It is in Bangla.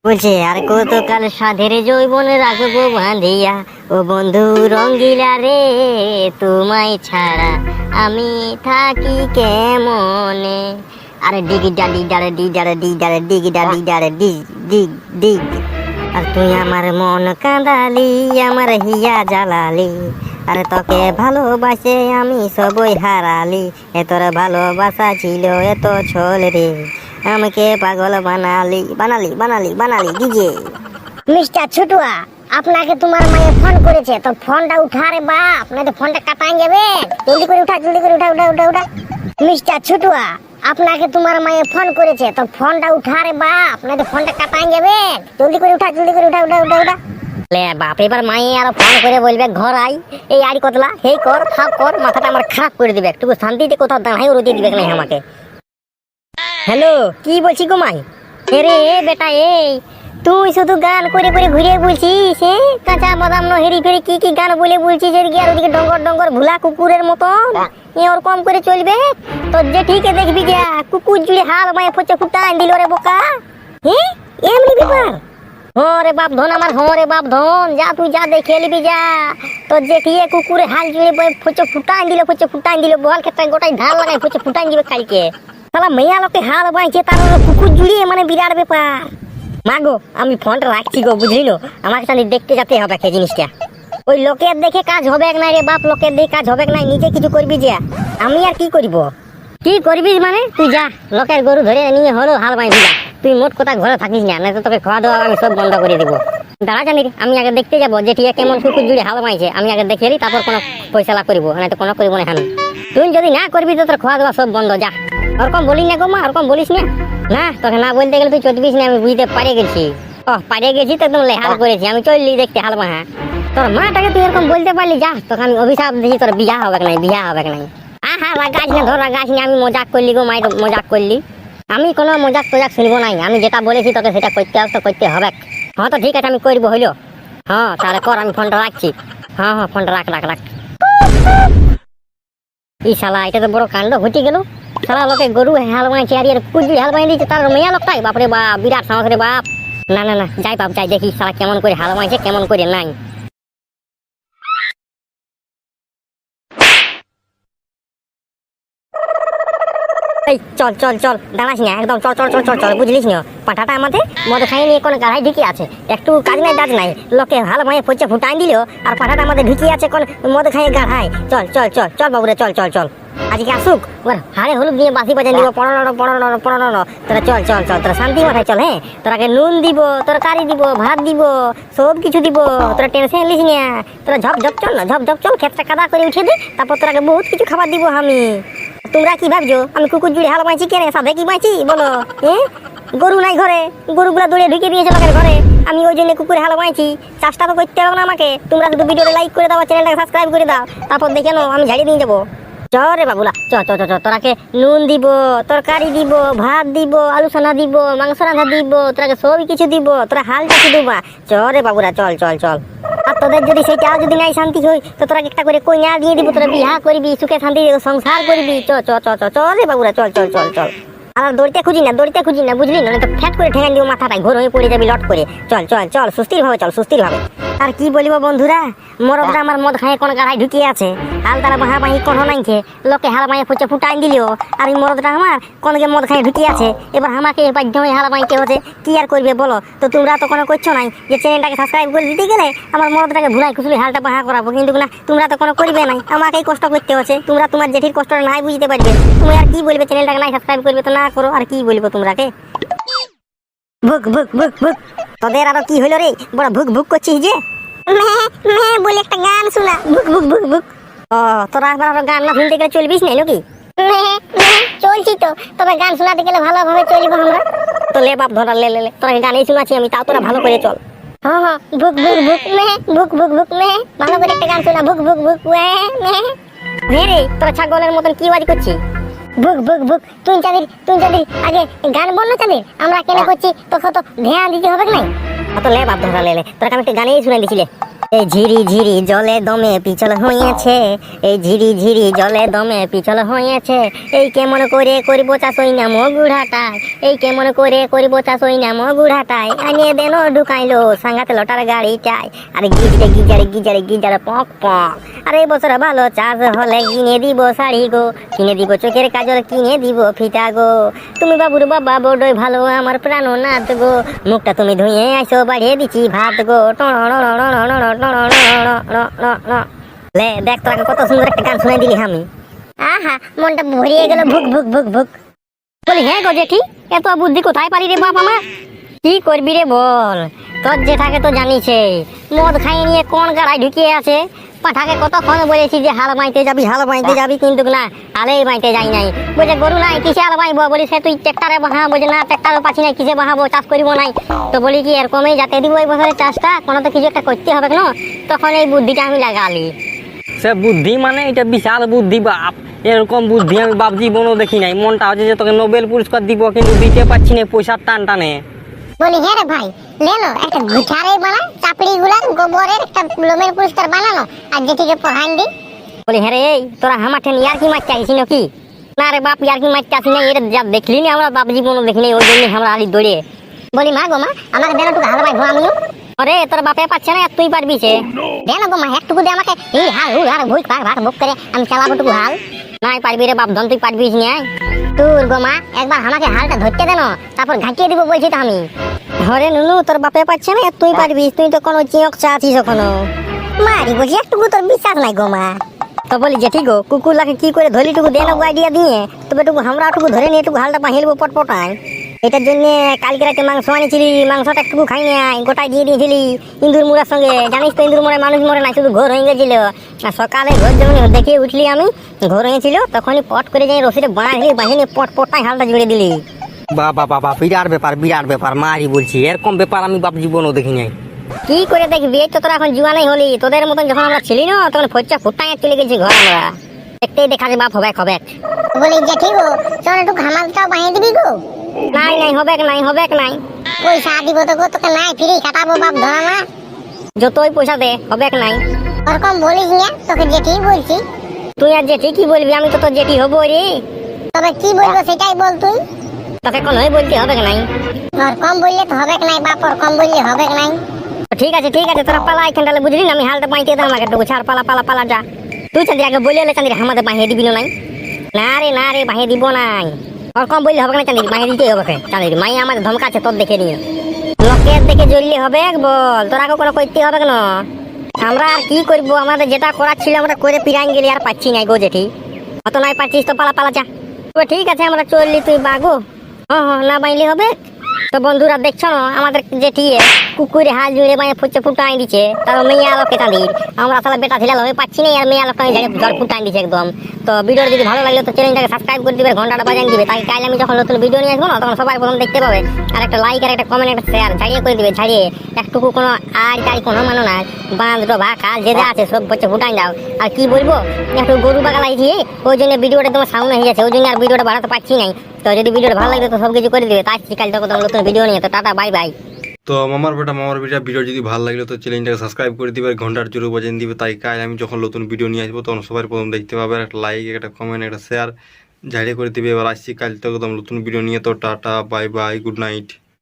বলছে আর কতকাল সাধের যৌবনে রাখবো বাঁধিয়া, ও বন্ধু রঙ্গিলা রে, তোমায় ছাড়া আমি থাকি কেমনে। আরে ডিগি ডালি ডারে ডি ডারে ডি ডারে ডিগি ডালি ডারে ডি ডিগ ডিগ। আর তুই আমার মন কাঁদালি, আমার হিয়া জ্বালালি, আরে তোকে ভালোবাসে আমি সবই হারালি। এতর ভালোবাসা ছিল এত ছল রে, আমাকে পাগল বানালি বানালি বানালি বানালি ডিজে। মিস্টার ছুটুয়া, আপনাকে তোমার মায়ে ফোন করেছে, তো ফোনটা উঠা রে বাপ, না তো ফোনটা কাটাই যাবে। জলদি করে উঠা, জলদি করে উঠা উঠা উঠা উঠা। মিস্টার ছুটুয়া, আপনাকে তোমার মায়ে ফোন করেছে, তো ফোনটা উঠা রে বাপ, না তো ফোনটা কাটাই যাবে। জলদি করে উঠা, জলদি করে উঠা উঠা উঠা উঠা। লে বাপ, এবার মায়ে আর ফোন করে বলবে ঘর আই, এই আড়ি কতলা হেই কর খাপ কর, মাথাটা আমার খারাপ করে দিবে। একটু শান্তিতে কোথাও দাঁড়াই রোদে দিবে না আমাকে। হ্যালো, কি বলছি গো মাই? রে বেটা, এই তুই শুধু গান করে করে ঘুরে বলছিস, কাঁচা বাদাম ন হেরি ফেরি কি কি গান বলে বলছিস, এদিকে আর ওদিকে ডঙ্গর ডঙ্গর ভুলা কুকুরের মতন। ওরকম করে চলবে তো যে ঠিক দেখবি যা কুকুর জুড়ে হাল মায়ে ফচে ফুটাই দিল রে বোকা। হ্যাঁ, এমনি ব্যাপার। হরে বাপ ধন আমার, হরে বাপ ধন, যা তুই যা দেখে নিবি যা। তো যে ঠিয়ে কুকুরে হাল জুড়ে ফচে ফুটাই দিল, ফচে ফুটাই দিল, বল ক্ষেত্রে গোটাই ধার লাগাই ফচে ফুটাই দিবে কালকে। তাহলে মেয়া লোকে হাল বাইছে, তার কুকুর জুড়িয়ে মানে বিরাট ব্যাপার। মা গো, আমি ফোনটা রাখছি গো, বুঝলি না, আমাকে খালি দেখতে যেতে হবে সেই জিনিসটা। ওই লোকের দেখে কাজ হবে না রে বাপ, লোকের দেখে কাজ হবে না, নিজে কিছু করবি যে। আমি আর কি করব? কি করবি মানে তুই যা, লোকের গরু ধরে নিয়ে হলো হাল বাইবি যা। তুই মোট কথা ঘরে থাকিস না, নয়তো তোকে খাওয়া দাওয়া আমি সব বন্ধ করে দেবো। দাঁড়া জানি, আমি আগে দেখতে যাবো যে ঠিক কেমন কুকুর জুড়ে হাল বাইছে। আমি আগে দেখে এলি, তারপর কোনো পয়সা করবো, নয়তো কোনো করবো না। আমি তুই যদি না করবি তো তোর খাওয়া দাওয়া সব বন্ধ, যা। ওরকম বলিস না গো মা, ওরকম বলিস না। না, তোকে না বলতে গেলে তুই চটবিস না, আমি বুঝতে পারে গেছি। ও পারে গেছি তো একদম হাল করেছি, আমি চললি দেখতে হাল বাহা। তোর মাটাকে তুই এরকম বলতে পারলি, যা তোকে আমি অভিশাপ দিয়েছি, তোর বিয়া হবে নাই, বিয়া হবে নাই। আহা রাগাস না, ধর রাগাস না, আমি মজাক করলি গো মাই, মজাক করলি। আমি কোনো মজাক টজাক শুনবো নাই, আমি যেটা বলেছি তোকে সেটা করতে হবে, তো করতে হবে। হ্যাঁ তো ঠিক আছে, আমি করবো হইলো। হ্যাঁ তাহলে কর, আমি ফোনটা রাখছি। হ্যাঁ হ্যাঁ, ফোনটা রাখ রাখ রাখ। ই শালা, এটা তো বড় কাণ্ড ঘটে গেল। শালা লোকে গরু হাল বানাইছে আর কুকুর হাল বানিয়ে দিচ্ছে, তার মেয়া লোকটাই বাপরে বাপ, বিরাট সাহস রে বাপ। না না না, যাই বাপ যাই, দেখি শালা কেমন করে হাল বানাইছে, কেমন করে নাই। এই চল চল চল, দাঁড়াস না একদম, চল চল চল চল চল, বুঝলিস না পাঠাটা আমাদের মদ খাইয়ে নিয়ে কোন গাড়াই ঢুকে আছে, একটু কাজ নাই ডাজ নাই, লোকে হাল মায়ে পচে ফুটাই দিল, আর পাঠাটা আমাদের ঢুকে আছে কোন মদ খাইয়ে গাড়াই। চল চল চল চল বাবুরে, চল চল চল, আজকে আসুক, ওর হাড়ে হলুদ দিয়ে বাসি বাজান দিব, পড়ানো পড়ানো পড়ানো। তোরা চল চল চল, তোরা শান্তি মাথায় চল। হ্যাঁ, তোরাকে নুন দিব, তরকারি দিব, ভাত দিব, সব কিছু দিব, তোরা টেনশন নিস না। তোরা ঝপ ঝপ চল না, ঝপ ঝপ চল, ক্ষেতটা কাদা করে উঠে দে, তারপর তোরাকে বহুত কিছু খাবার দিব আমি। তোমরা কি ভাবছো আমি কুকুর জুড়ে হাল বাঁচি কেন, সাথে কি বাঁচি বলো? গরু নাই ঘরে, গরুগুলা দৌড়ে ঢুকে দিয়েছে লোকের ঘরে, আমি ওই জন্য কুকুরে হাল বাঁচি। চাষটা তো করতে হবে না আমাকে। তোমরা শুধু ভিডিওটা লাইক করে দাও, চ্যানেলটাকে সাবস্ক্রাইব করে দাও, তারপর দেখে নাও আমি ঝাড়িয়ে দিয়ে যাবো। চ রে বাবুলা, চ চ চ, তোরাকে নুন দিব, তরকারি দিব, ভাত দিব, আলু সোনা দিব, মাংস রাঁধা দিব, তোরাকে সব কিছু দিব, তোরা হাল চাষি দিবা। চ রে বাবুরা, চল চল চল। আর তোদের যদি সেটাও যদি নাই শান্তি হই, তো তোরা একটা করে কইনা দিয়ে দিব, তোরা বিহা করবি, সুখে শান্তি সংসার করবি। চ চ চ চ, চল রে বাবুরা, চল চল চল চল। আর দৌড়তে খুঁজি না, দৌড়তে খুঁজি না, বুঝলি না, তো ফ্যাট করে ঠেকান দিব মাথাটাই, ঘোর হয়ে পড়ে যাবি লট করে। চল চল চল, সুস্থির ভাবে চল, সুস্থির ভাবে। আর কি বলিব বন্ধুরা, মরদরা আমার মদ খাইয়ে কোন গাড়াই ঢুকিয়ে আছে, হাল তারা বাহা বাহি কোন নাই খেয়ে, লোকে হাল মাইয়ে ফুচে ফুটাই দিলিও, আর ওই মরদরা আমার কোনকে মদ খাইয়ে ঢুকিয়ে আছে। এবার আমাকে বাধ্য হয়ে হাল মাইতে হচ্ছে, কি আর করবে বলো? তো তোমরা তো কোনো করছো নাই, যে চ্যানেলটাকে সাবস্ক্রাইব করে দিতে গেলে আমার মরদটাকে ভুলাই খুশলি হালটা বাহা করাবো, কিন্তু না, তোমরা তো কোনো করবে নাই, আমাকেই কষ্ট করতে হচ্ছে। তোমরা তোমার জেঠির কষ্টটা নাই বুঝতে পারবে, তুমি আর কি বলবে, চ্যানেলটাকে নাই সাবস্ক্রাইব করবে তো না করো, আর কি বলবো তোমরাকে। ভুক ভুক ভুক ভুক, তোদের আরো কি হলো রে, বড় ভুক ভুক করছিস যে? বলে একটা গান শোনা, ভুক ভুক ভুক ভুক। ও তোরা আবার আরো গান না শুনতে গেলে চলবিস না নাকি? চলছি তো, তবে গান শোনাতে গেলে ভালোভাবে চলবো আমরা। তো লে বাপ ধরা, লে লে লে, তোরা গানই শোনাচ্ছি আমি, তাও তোরা ভালো করে চল। হ্যাঁ হ্যাঁ, ভুক ভুক ভুক মে, ভুক ভুক ভুক মে, ভালো করে একটা গান শোনা, ভুক ভুক ভুক মে। হ্যাঁ রে, তোরা ছাগলের মতন কি আওয়াজ করছিস? ভুক ভুক ভুক, তুই যদি আগে গান বল না চাঁদের, আমরা কেন করছি তোকে তো ধ্যান দিতে হবে নাই। তো লে বাপ ধরা, লে লে, তোরা আমি একটা গানেই শুনে দিছিলে। এই ঝিরি ঝিরি জলে দমে পিছল হয়েছে, এই ঝিরি ঝিরি জলে দমে পিছল হয়েছে, এই কেমন করে করিব চাষ ওই নাম গুড়াটায়, এই কেমন করে করিব চাষ ওই নাম গুড়াটায়, আনিয়ে দেন ঢুকাইলো সাঙ্গাতে লটার গাড়িটায়, আরে গিজারে গিজারে গিজারে গিজারে পক পক, আরে বছর ভালো চাষ হলে কিনে দিব শাড়ি গো, কিনে দিব চোখের কাজল, কিনে দিব ফিতা গো, তুমি বাবুর বাবা বড়ই ভালো আমার প্রাণনাথ গো, মুখটা তুমি ধুয়ে আইসো বাড়িয়ে দিচ্ছি ভাত গো। লে দেখ তোকে কত সুন্দর একটা গান শুনে দিলি আমি। আহা, মনটা ভরিয়ে গেল ভুক ভুক ভুক ভুক। বলি হ্যাঁ গো জেঠি, এত বুদ্ধি কোথায় পারি রে বাপ আমার? কি করবি রে বল, তোর জেঠাকে তো জানিছে মদ খাইয়ে নিয়ে কোন গাড়ায় ঢুকিয়ে আছে। পাঠাকে কতক্ষণ বলেছি যে হাল বাইতে যাবি হাল বাইতে যাবি, কিন্তু না হালেই বাইতে যাই নাই। বলছে গরু নাই কিসে হাল বাইবো, বলি সে তুই ট্রেক্টারে বাহা, বলছে না ট্রেক্টারও পাচ্ছি না কিসে বাহাবো, চাষ করিব নাই। তো বলি কি এরকমই যাতে দিব এই বছরের চাষটা, কোনো তো কিছু একটা করতে হবে না, তখন এই বুদ্ধিটা আমি লাগালি। সে বুদ্ধি মানে এটা বিশাল বুদ্ধি বাপ, এরকম বুদ্ধি আমি বাপ জীবনও দেখি নাই। মনটা হচ্ছে যে তোকে নোবেল পুরস্কার দিব, কিন্তু দিতে পারছি না পয়সার টান টানে। বলি হ্যাঁ রে ভাই, লেনো একটা গুছারে বানা, চাপড়ি গুলার গোবরের একটা লোমের পুরস্কার বানানো, আর যেটিকে পড়ান দি। বলি হ্যাঁ রে এই তোরা হামাঠে ইয়ার কি মারতে আসিস নাকি? না রে বাপ ইয়ার কি মারতে আসি না, এটা যা দেখলি না আমরা বাপ জীবনও দেখি নাই, ওই জন্য আমরা আলি দৌড়ে। বলি মা গো মা, আমাকে দেন একটু হাল বাইবো আমিও। আরে তোর বাপে পাচ্ছে না, আর তুই পারবি সে। দেন গো মা একটুকু দে আমাকে, এই হাল হুল আর ভুই ভাগ ভাগ বুক করে আমি চালাবো টুকু হাল। নাই পারবি রে বাপ ধন, তুই পারবিস না। তোর গো মা একবার আমাকে হালটা ধরতে দেন, তারপর ঘাটিয়ে দিব বলছি তো আমি। ঘরে নুনু তোর বাপে পাচ্ছে না, আর তুই পারবিস, তুই তো কোনো চিয়ক চা আছিস এখনো। মারি বলছি একটুকু তোর বিশ্বাস নাই গো মা। তো বলি যে ঠিক কুকুর লাগে কি করে ধরি টুকু দিয়ে নেবো আইডিয়া দিয়ে, তবে টুকু আমরা টুকু ধরে নিয়ে একটু হালটা বাহিলবো পটপটায়। এটার জন্য কালকে রাতে মাংস আনিছিলি, মাংসটা একটু খাই নাই, গোটায় দিয়ে দিয়েছিলি ইন্দুর মুড়ার সঙ্গে। জানিস তো ইন্দুর মুড়ায় মানুষ মরে নাই, শুধু ঘর হয়ে গেছিল। আর সকালে ঘর যখন দেখিয়ে উঠলি আমি, ঘর হয়েছিল, তখনই পট করে যাই রসিদে বাঁধলি, বাহিনী পটপটায় হালটা জুড়ে দিলি। বাবা বাবা বিরাট ব্যাপার বিরাট ব্যাপার, মারি বলছি এরকম ব্যাপার আমি বাপ জীবনও দেখি নাই। কি করে দেখবি, এই তো তোরা এখন জুয়ানাই হলি। তোদের মতন যখন আমরা ছিলি না, তখন ফচ্চা ফুটায় চলে গেছি ঘর আমরা। দেখতেই দেখা যে বাপ হবে হবে। বলি যে ঠিক চল একটু ঘামালটাও বানিয়ে দিবি গো। নাই নাই হবে নাই হবে নাই, পয়সা দিব তো গো, তোকে নাই ফ্রি কাটাবো বাপ ধরা না। যতই পয়সা দে হবে নাই। ওরকম বলিস না, তোকে যেটি বলছি। তুই আর জেঠি কি বলবি, আমি তো তোর জেঠি হবো রে। তবে কি বলবো সেটাই বল তুই। তোকে কোনোই বলতে হবে নাই। ওর কম বললে তো হবে নাই বাপ, ওর কম বললে হবে নাই। ঠিক আছে তোরা পালা এখানটালে, বুঝলি না? আমি হালটা বাঁধিয়ে দাও আমাকে একটু, ছাড় পালা পালা পালা যা। তুই চাঁদি আগে বলে এলে চাঁদি আমাদের বাঁধিয়ে দিবি না? না রে বাঁধিয়ে দিব নাই। ওর কম বললে হবে না চাঁদি, বাঁধিয়ে দিতেই হবে চাঁদি। মাই আমাদের ধমকাছে তোর দেখে নিয়ে, লোকের দেখে জ্বললে হবে বল, তোরা কোনো করতে হবে কেন? আমরা আর কি করবো, আমাদের যেটা করার ছিল আমরা করে পিরাই গেলি, আর পাচ্ছি না গো জেঠি। অত নাই পাচ্ছিস তো পালা পালা যা। ঠিক আছে আমরা চললি, তুই বাগো। হ্যাঁ না বাইলে হবে। তো বন্ধুরা দেখছো না আমাদের জেঠি কুকুরে হাল জুড়ে মানে ফুটাই দিচ্ছে, তার মেয়ে আলোকে তাঁদের। আমরা আসলে বেটা ছিলাম, আমি পাচ্ছি না, আর মেয়ে আলোকটা জল ফুটাই দিচ্ছে একদম। তো ভিডিও যদি ভালো লাগলে তো চ্যানেলটাকে সাবস্ক্রাইব করে দিবে, ঘন্টাটা বাজান দিবে, তাই কাল আমি যখন নতুন ভিডিও নিয়ে আসবো না, তখন সবাই প্রথম দেখতে পাবে। আর একটা লাইক আর একটা কমেন্ট একটা শেয়ার ঝাড়িয়ে করে দিবে, ঝাড়িয়ে একটুকু কোনো আর তাই কোনো মানো না, বাঁধ ডোবা কাল যে যা আছে সব হচ্ছে ফুটাই দাও। আর কি বলবো, একটু গরু বাগা লাগিয়েছি, ওই জন্য ভিডিওটা তোমার সামনে হয়ে যাচ্ছে, ওই জন্য আর ভিডিওটা বাড়াতে পারছি নাই। তো যদি ভিডিওটা ভালো লাগে তো সব কিছু করে দিবে, তাই কাল তখন নতুন ভিডিও নিয়ে। তো টাটা বাই বাই। তো মামার বেটা ভিডিও যদি ভালো লাগলো তো চ্যানেলটাকে সাবস্ক্রাইব করে দিবে, ঘন্টার জোরে বাজিয়ে দিবে, তাই কাজ আমি যখন নতুন ভিডিও নিয়ে আসবো তখন সবাই প্রথম দেখতে পাবে। একটা লাইক একটা কমেন্ট একটা শেয়ার ঝাড়িয়ে করে দিবে। এবার আসছি কাল তো একদম নতুন ভিডিও নিয়ে। তো tata bye bye, good night.